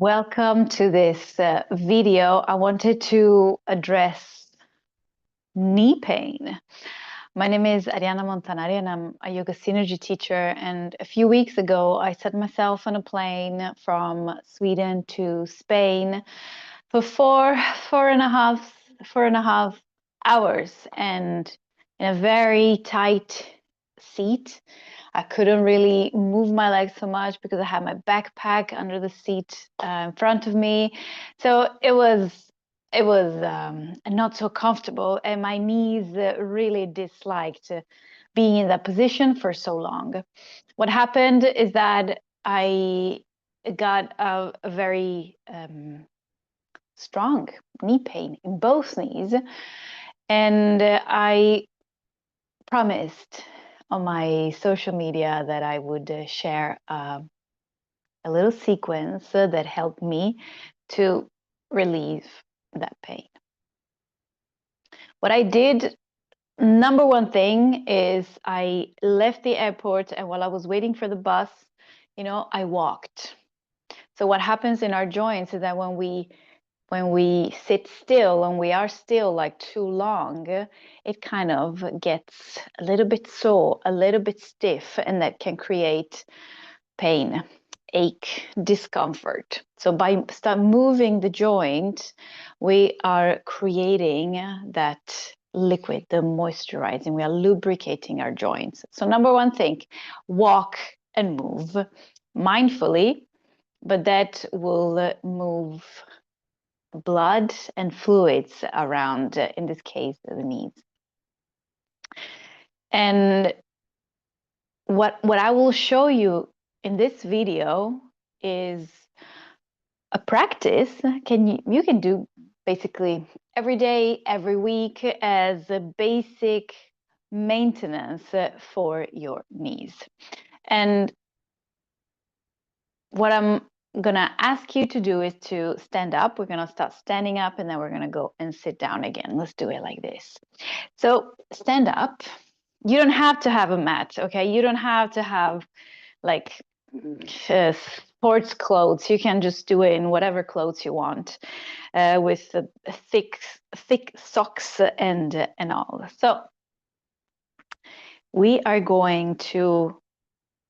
Welcome to this video. I wanted to address knee pain. My name is Ariana Montanari and I'm a yoga synergy teacher. And a few weeks ago, I set myself on a plane from Sweden to Spain for four and a half hours, and in a very tight seat. I couldn't really move my legs so much because I had my backpack under the seat in front of me. So it was not so comfortable, and my knees really disliked being in that position for so long. What happened is that I got a very strong knee pain in both knees, and I promised on my social media that I would share a little sequence that helped me to relieve that pain. What I did, number one thing, is I left the airport, and while I was waiting for the bus, I walked. So what happens in our joints is that when we sit still, when we are still like too long, it kind of gets a little bit sore, a little bit stiff, and that can create pain, ache, discomfort. So by start moving the joint, we are creating that liquid, the moisturizing, we are lubricating our joints. So number one thing, walk and move mindfully, but that will move blood and fluids around, in this case, the knees. And what I will show you in this video is a practice you can do basically every day, every week, as a basic maintenance for your knees. And what I'm gonna ask you to do is to stand up. We're gonna start standing up, and then we're gonna go and sit down again. Let's do it like this. So stand up. You don't have to have a mat, okay? You don't have to have like sports clothes. You can just do it in whatever clothes you want, with thick socks and all. So we are going to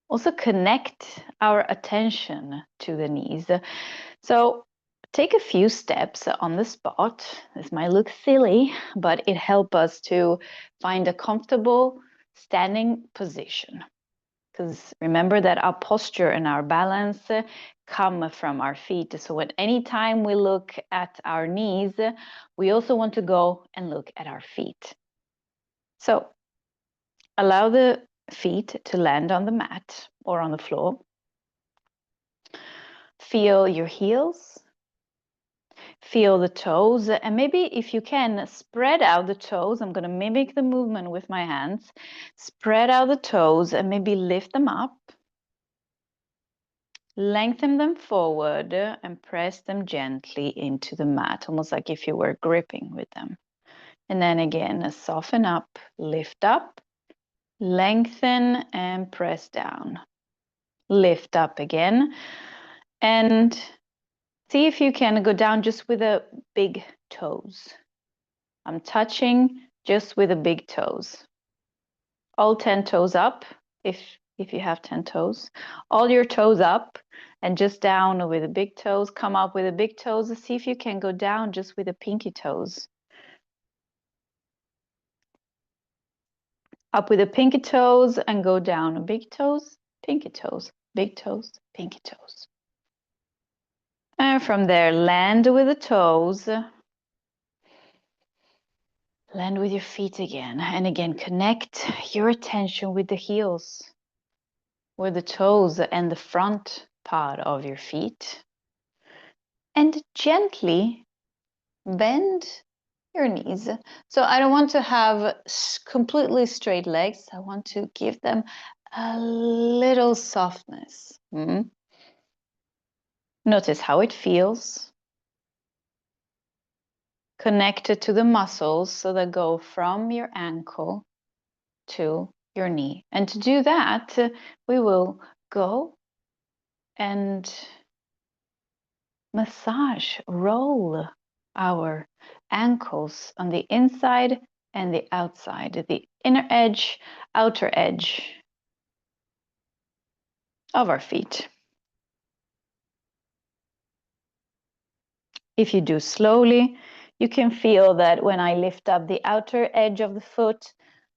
also connect our attention to the knees. So take a few steps on the spot. This might look silly, but it helps us to find a comfortable standing position. Because remember that our posture and our balance come from our feet. So at any time we look at our knees, we also want to go and look at our feet. So allow the feet to land on the mat or on the floor. Feel your heels. Feel the toes, and maybe if you can, spread out the toes. I'm going to mimic the movement with my hands. Spread out the toes and maybe lift them up. Lengthen them forward and press them gently into the mat, almost like if you were gripping with them. And then again, soften up, lift up, lengthen and press down. Lift up again, and see if you can go down just with the big toes. I'm touching just with the big toes. All 10 toes up, if you have 10 toes. All your toes up and just down with the big toes. Come up with the big toes. See if you can go down just with the pinky toes. Up with the pinky toes and go down. Big toes, pinky toes, big toes, pinky toes. And from there, land with the toes. Land with your feet again. And again, connect your attention with the heels, with the toes and the front part of your feet. And gently bend your knees. So I don't want to have completely straight legs. I want to give them a little softness. Notice how it feels. Connected to the muscles so that go from your ankle to your knee. And to do that, we will go and massage, roll our ankles on the inside and the outside, the inner edge, outer edge of our feet. If you do slowly, you can feel that when I lift up the outer edge of the foot,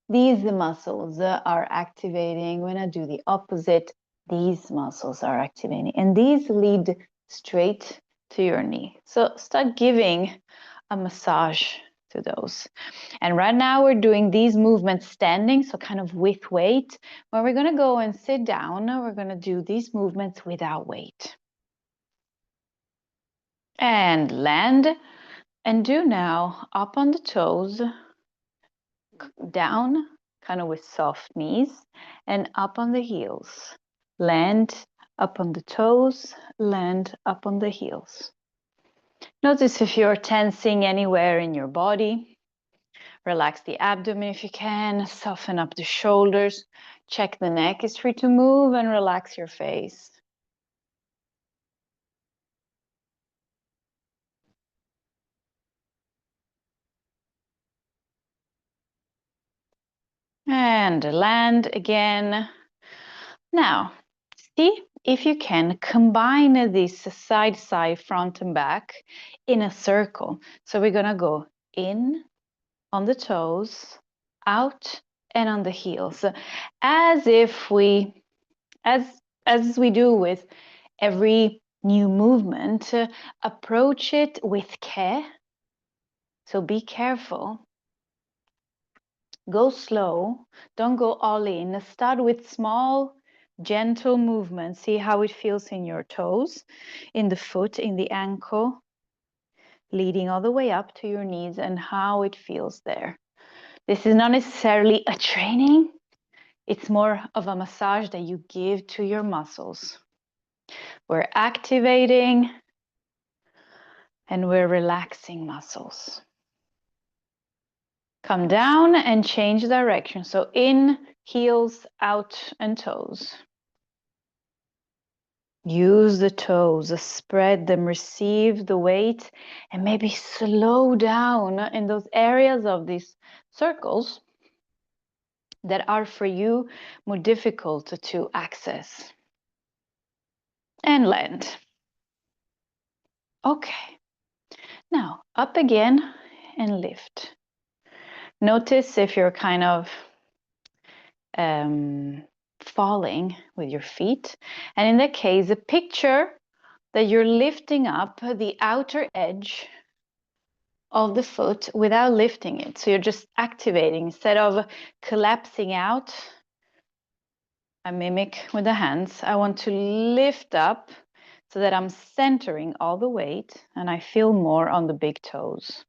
these muscles are activating. When I do the opposite, these muscles are activating. And these lead straight to your knee. So start giving a massage to those. And right now we're doing these movements standing, so kind of with weight. When we're going to go and sit down, we're going to do these movements without weight. And land. And do now up on the toes, down, kind of with soft knees, and up on the heels. Land up on the toes, land up on the heels. Notice if you're tensing anywhere in your body. Relax the abdomen if you can, soften up the shoulders. Check the neck is free to move and relax your face. And land again. Now, see if you can combine this side, front and back in a circle. So we're gonna go in on the toes, out and on the heels, as if we, as we do with every new movement, approach it with care. So be careful. Go slow, don't go all in. Start with small, gentle movements. See how it feels in your toes, in the foot, in the ankle, leading all the way up to your knees and how it feels there. This is not necessarily a training. It's more of a massage that you give to your muscles. We're activating and we're relaxing muscles. Come down and change direction. So in, heels, out, and toes. Use the toes, spread them, receive the weight, and maybe slow down in those areas of these circles that are for you more difficult to access. And land. Okay. Now up again and lift. Notice if you're kind of falling with your feet. And in that case, a picture that you're lifting up the outer edge of the foot without lifting it. So you're just activating instead of collapsing out. I mimic with the hands. I want to lift up so that I'm centering all the weight and I feel more on the big toes.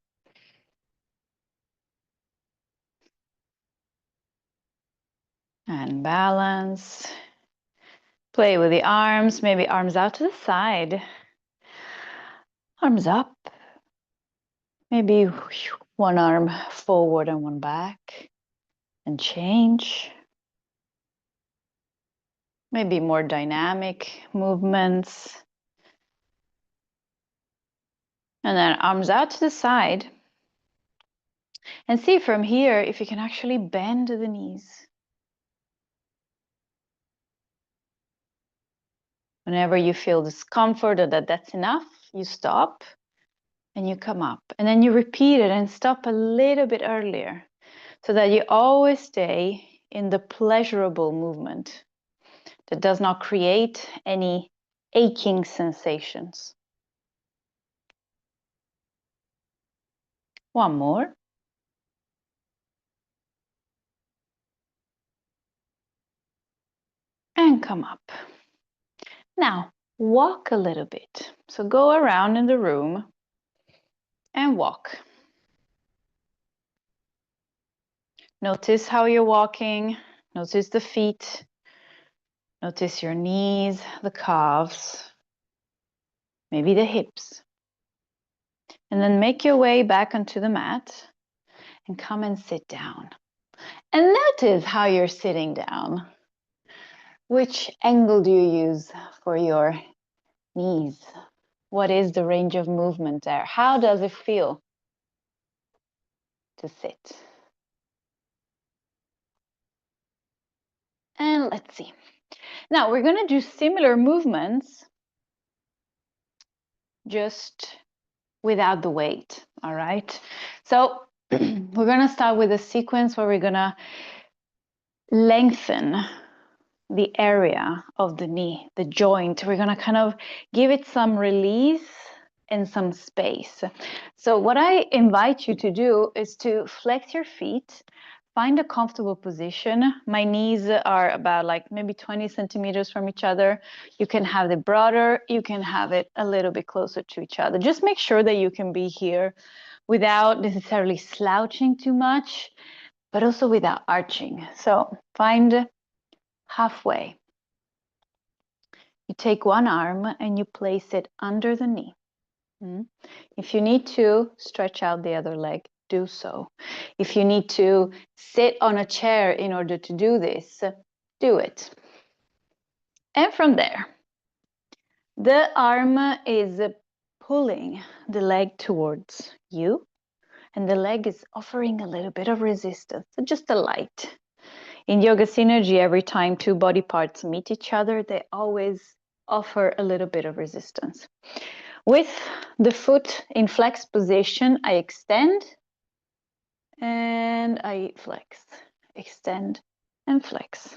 And balance. Play with the arms, maybe arms out to the side. Arms up. Maybe one arm forward and one back. And change. Maybe more dynamic movements. And then arms out to the side. And see from here if you can actually bend the knees. Whenever you feel discomfort or that that's enough, you stop and you come up. And then you repeat it and stop a little bit earlier so that you always stay in the pleasurable movement that does not create any aching sensations. One more. And come up. Now, walk a little bit. So go around in the room and walk. Notice how you're walking. Notice the feet. Notice your knees, the calves, maybe the hips. And then make your way back onto the mat and come and sit down. And notice how you're sitting down. Which angle do you use for your knees? What is the range of movement there? How does it feel to sit? And let's see. Now we're going to do similar movements, just without the weight, all right? So we're going to start with a sequence where we're going to lengthen the area of the knee, the joint. We're going to kind of give it some release and some space. So what I invite you to do is to flex your feet, find a comfortable position. My knees are about like maybe 20 centimeters from each other. You can have it broader, you can have it a little bit closer to each other. Just make sure that you can be here without necessarily slouching too much, but also without arching. So find halfway. You take one arm and you place it under the knee. If you need to stretch out the other leg, do so. If you need to sit on a chair in order to do this, do it. And from there, the arm is pulling the leg towards you, and the leg is offering a little bit of resistance, just a light. In yoga synergy, every time two body parts meet each other, they always offer a little bit of resistance. With the foot in flex position, I extend and I flex, extend and flex.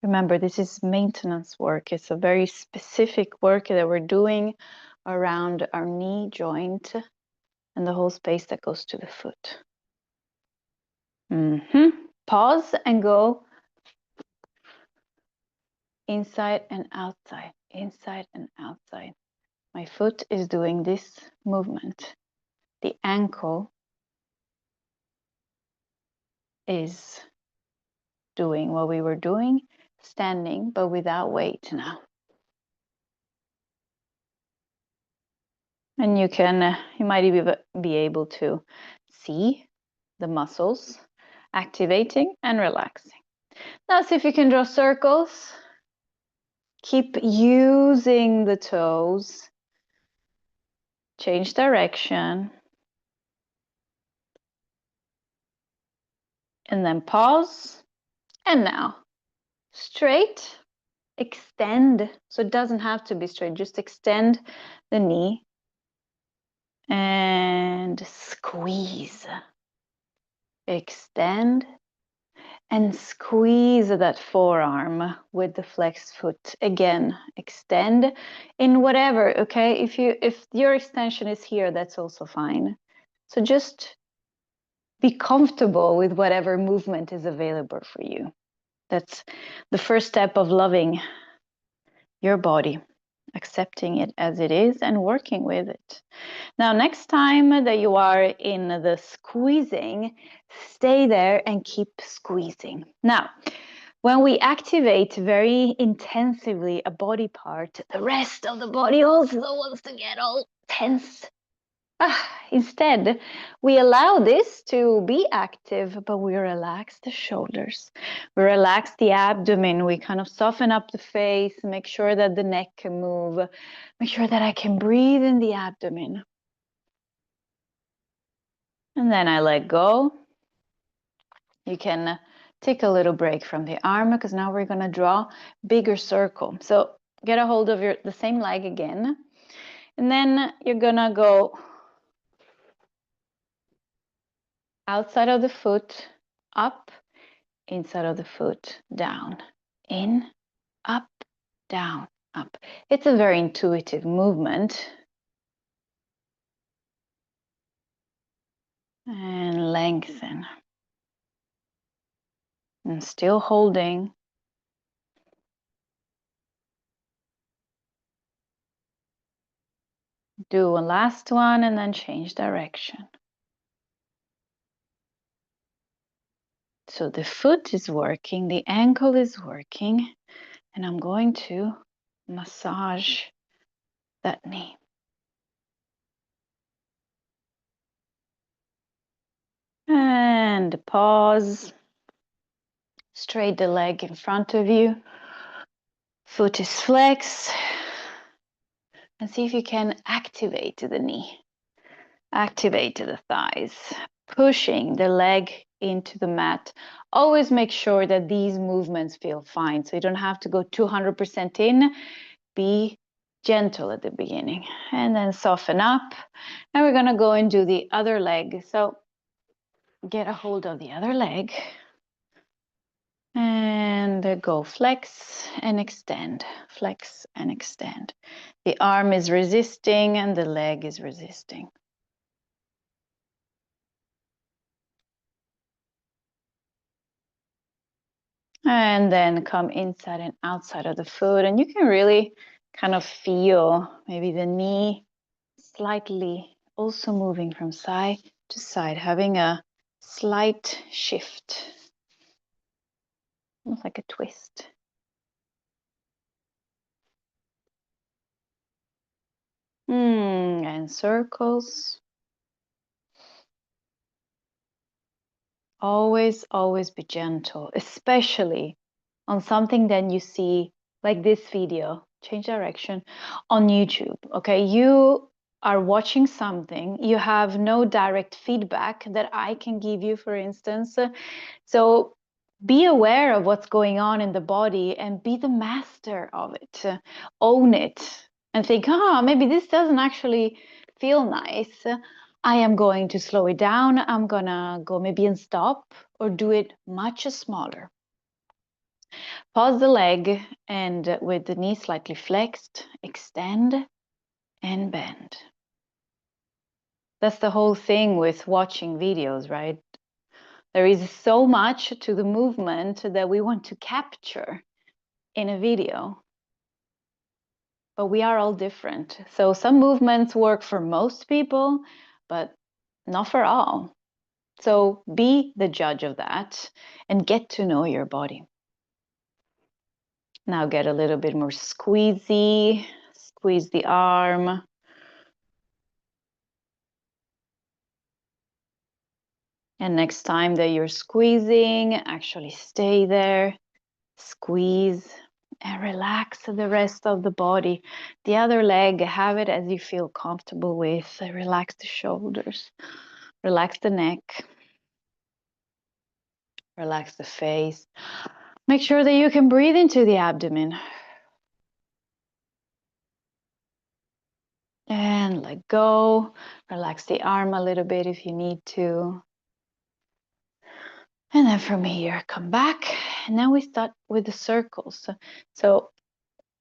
Remember, this is maintenance work. It's a very specific work that we're doing around our knee joint and the whole space that goes to the foot. Pause and go inside and outside, inside and outside. My foot is doing this movement. The ankle is doing what we were doing, standing, but without weight now. And you might even be able to see the muscles activating and relaxing. Now see if you can draw circles. Keep using the toes. Change direction. And then pause. And now, straight, extend. So it doesn't have to be straight, just extend the knee. And squeeze. Extend. And squeeze that forearm with the flexed foot. Again, extend in whatever, okay? If your extension is here, that's also fine. So just be comfortable with whatever movement is available for you. That's the first step of loving your body, accepting it as it is and working with it. Now, next time that you are in the squeezing, stay there and keep squeezing. Now, when we activate very intensively a body part, the rest of the body also wants to get all tense. Instead, we allow this to be active, but we relax the shoulders. We relax the abdomen. We kind of soften up the face, make sure that the neck can move, make sure that I can breathe in the abdomen. And then I let go. You can take a little break from the arm because now we're going to draw bigger circle. So get a hold of the same leg again. And then you're going to go outside of the foot, up, inside of the foot, down, in, up, down, up. It's a very intuitive movement. And lengthen. And still holding. Do a last one and then change direction. So the foot is working, the ankle is working, and I'm going to massage that knee. And pause. Straight the leg in front of you. Foot is flexed. And see if you can activate the knee. Activate the thighs. Pushing the leg into the mat. Always make sure that these movements feel fine. So you don't have to go 200% in. Be gentle at the beginning. And then soften up. And we're going to go and do the other leg. So get a hold of the other leg. And go flex and extend. Flex and extend. The arm is resisting and the leg is resisting. And then come inside and outside of the foot. And you can really kind of feel maybe the knee slightly also moving from side to side, having a slight shift, almost like a twist. And circles. Always, always be gentle, especially on something that you see like this video, change direction, on YouTube, okay? You are watching something, you have no direct feedback that I can give you, for instance. So be aware of what's going on in the body and be the master of it. Own it and think, maybe this doesn't actually feel nice. I am going to slow it down. I'm gonna go maybe and stop or do it much smaller. Pause the leg and with the knee slightly flexed, extend and bend. That's the whole thing with watching videos, right? There is so much to the movement that we want to capture in a video. But we are all different. So some movements work for most people, but not for all. So be the judge of that and get to know your body. Now get a little bit more squeezy, squeeze the arm. And next time that you're squeezing, actually stay there, squeeze and relax the rest of the body. The other leg, have it as you feel comfortable with. Relax the shoulders, relax the neck, relax the face. Make sure that you can breathe into the abdomen. And let go. Relax the arm a little bit if you need to. And then from here, come back. And now we start with the circles. So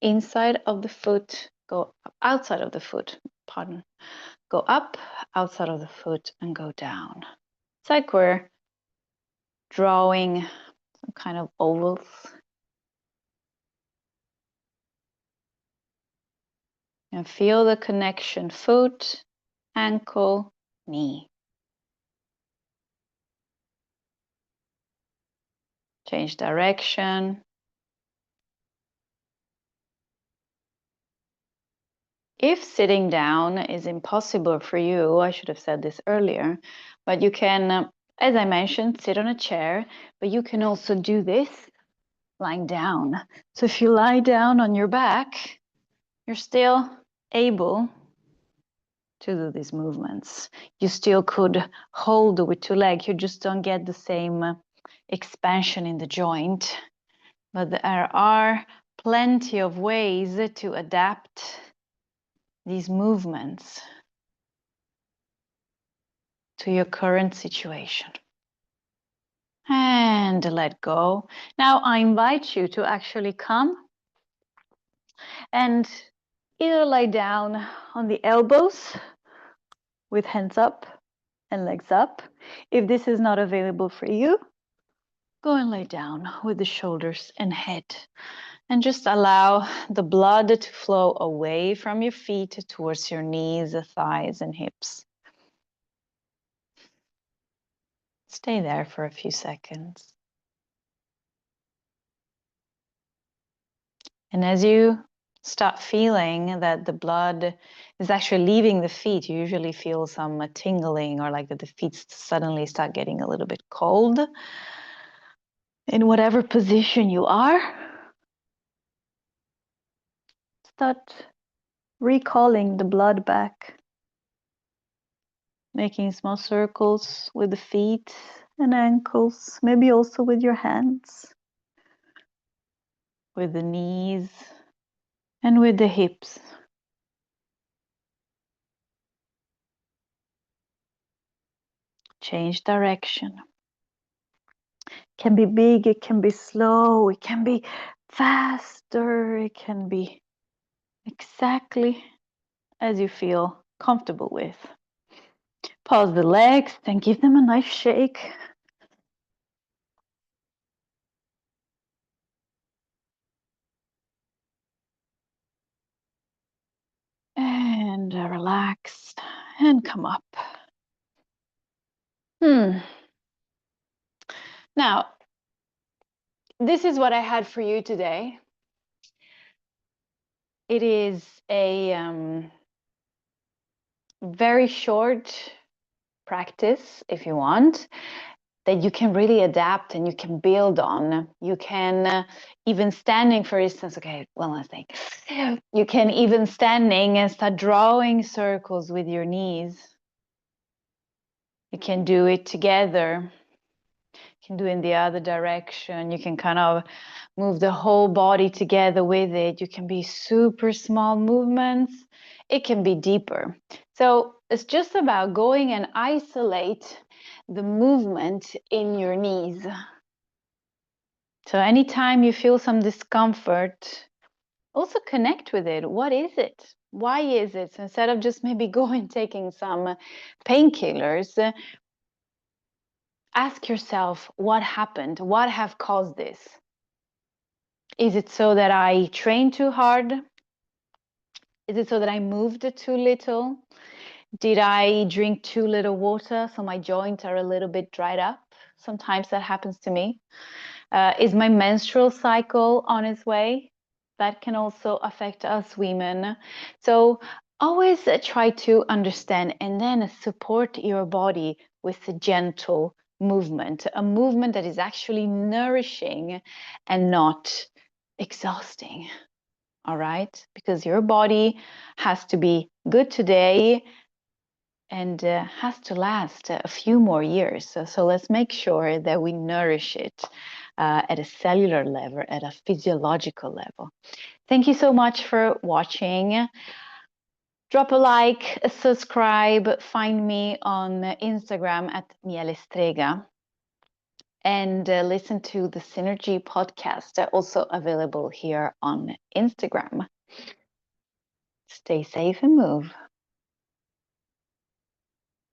inside of the foot, go outside of the foot, pardon. Go up, outside of the foot, and go down. It's like we're drawing some kind of ovals. And feel the connection, foot, ankle, knee. Change direction. If sitting down is impossible for you, I should have said this earlier, but you can, as I mentioned, sit on a chair, but you can also do this lying down. So if you lie down on your back, you're still able to do these movements. You still could hold with two legs, you just don't get the same expansion in the joint. But there are plenty of ways to adapt these movements to your current situation. And let go. Now I invite you to actually come and either lie down on the elbows with hands up and legs up. If this is not available for you, go and lay down with the shoulders and head. And just allow the blood to flow away from your feet towards your knees, thighs, and hips. Stay there for a few seconds. And as you start feeling that the blood is actually leaving the feet, you usually feel some tingling or like that the feet suddenly start getting a little bit cold. In whatever position you are, start recalling the blood back, making small circles with the feet and ankles, maybe also with your hands, with the knees, and with the hips. Change direction. It can be big, it can be slow, it can be faster, it can be exactly as you feel comfortable with. Pause the legs, then give them a nice shake. And relax and come up. Now, this is what I had for you today. It is a very short practice, if you want, that you can really adapt and you can build on. You can even standing, for instance, okay, one last thing. You can even standing and start drawing circles with your knees. You can do it together. You can do it in the other direction. You can kind of move the whole body together with it. You can be super small movements. It can be deeper. So it's just about going and isolate the movement in your knees. So anytime you feel some discomfort, also connect with it. What is it? Why is it? So instead of just maybe going taking some painkillers, ask yourself what happened? What have caused this? Is it so that I trained too hard? Is it so that I moved too little? Did I drink too little water so my joints are a little bit dried up? Sometimes that happens to me. Is my menstrual cycle on its way? That can also affect us women. So always try to understand and then support your body with a gentle movement, a movement that is actually nourishing and not exhausting. All right? Because your body has to be good today and has to last a few more years. So let's make sure that we nourish it at a cellular level, at a physiological level. Thank you so much for watching. Drop a like, subscribe, find me on Instagram at Mielestrega, and listen to the Synergy podcast, also available here on Instagram. Stay safe and move.